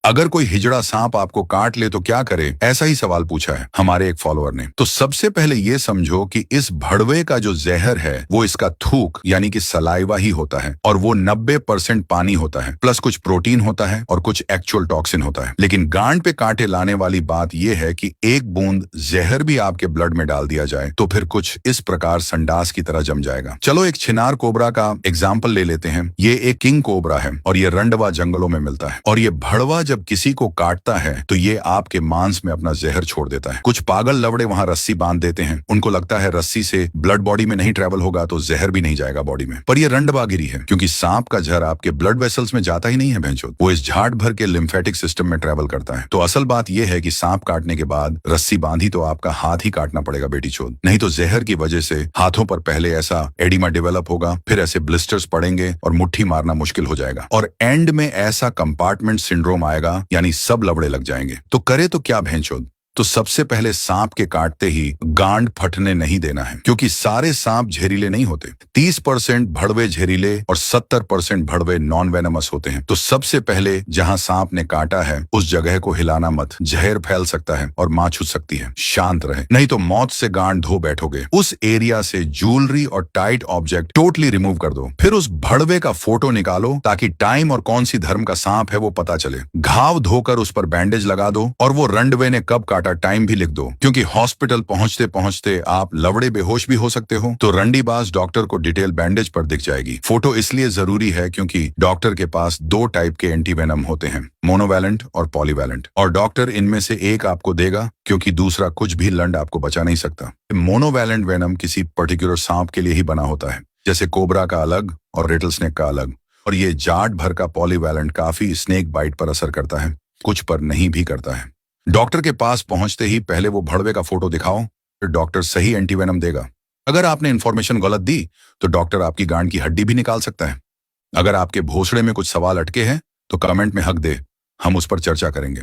अगर कोई हिजड़ा सांप आपको काट ले तो क्या करे, ऐसा ही सवाल पूछा है हमारे एक फॉलोअर ने। तो सबसे पहले ये समझो कि इस भड़वे का जो जहर है वो इसका थूक यानी कि सलाइवा ही होता है, और वो 90% पानी होता है, प्लस कुछ प्रोटीन होता है और कुछ एक्चुअल टॉक्सिन होता है। लेकिन गांड पे कांटे लाने वाली बात यह है कि एक बूंद जहर भी आपके ब्लड में डाल दिया जाए तो फिर कुछ इस प्रकार संडास की तरह जम जाएगा। चलो एक छिनार कोबरा का एग्जाम्पल ले लेते हैं। ये एक किंग कोबरा है और ये रंडवा जंगलों में मिलता है, और ये भड़वा जब किसी को काटता है तो ये आपके मांस में अपना जहर छोड़ देता है। कुछ पागल लवड़े वहां रस्सी बांध देते हैं, उनको लगता है रस्सी से ब्लड बॉडी में नहीं ट्रेवल होगा तो जहर भी नहीं जाएगा बॉडी में, पर ये रंडवागिरी है, क्योंकि सांप का जहर आपके ब्लड वेसल्स में जाता ही नहीं है भैंचोद, वो इस झाट भर के लिम्फेटिक सिस्टम में ट्रेवल करता है। तो असल बात यह है कि सांप काटने के बाद रस्सी बांधी तो आपका हाथ ही काटना पड़ेगा बेटी चोद, नहीं तो जहर की वजह से हाथों पर पहले ऐसा एडिमा डेवलप होगा, फिर ऐसे ब्लिस्टर्स पड़ेंगे और मुट्ठी मारना मुश्किल हो जाएगा, और एंड में ऐसा कंपार्टमेंट सिंड्रोम आएगा, यानी सब लवड़े लग जाएंगे। तो करे तो क्या भैंचोद? तो सबसे पहले सांप के काटते ही गांड फटने नहीं देना है, क्योंकि सारे सांप जहरीले नहीं होते। 30% भड़वे जहरीले और 70% भड़वे नॉन वेनमस होते हैं। तो सबसे पहले जहां सांप ने काटा है उस जगह को हिलाना मत, जहर फैल सकता है और मां छूट सकती है। शांत रहे, नहीं तो मौत से गांड धो बैठोगे। उस एरिया से ज्वेलरी और टाइट ऑब्जेक्ट टोटली रिमूव कर दो। फिर उस भड़वे का फोटो निकालो ताकि टाइम और कौन सी धर्म का सांप है वो पता चले। घाव धोकर उस पर बैंडेज लगा दो और वो रंडवे ने कब काटा टाइम भी लिख दो, क्योंकि हॉस्पिटल पहुंचते पहुंचते आप लवड़े बेहोश भी हो सकते हो, तो रंडीबाज डॉक्टर को डिटेल बैंडेज पर दिख जाएगी। फोटो इसलिए जरूरी है क्योंकि डॉक्टर के पास 2 टाइप के एंटीवेनम होते हैं, मोनोवैलेंट और पॉलीवैलेंट, और डॉक्टर इनमें से एक आपको देगा क्योंकि दूसरा कुछ भी लंड आपको बचा नहीं सकता। मोनोवैलेंट वेनम किसी पर्टिकुलर सांप के लिए ही बना होता है, जैसे कोबरा का अलग और रेटल स्नेक का अलग, और ये जाट भर का पॉलीवैलेंट काफी स्नेक बाइट पर असर करता है, कुछ पर नहीं भी करता है। डॉक्टर के पास पहुंचते ही पहले वो भड़वे का फोटो दिखाओ, फिर डॉक्टर सही एंटीवेनम देगा। अगर आपने इन्फॉर्मेशन गलत दी तो डॉक्टर आपकी गांड की हड्डी भी निकाल सकता है। अगर आपके भोसड़े में कुछ सवाल अटके हैं तो कमेंट में हक दे, हम उस पर चर्चा करेंगे।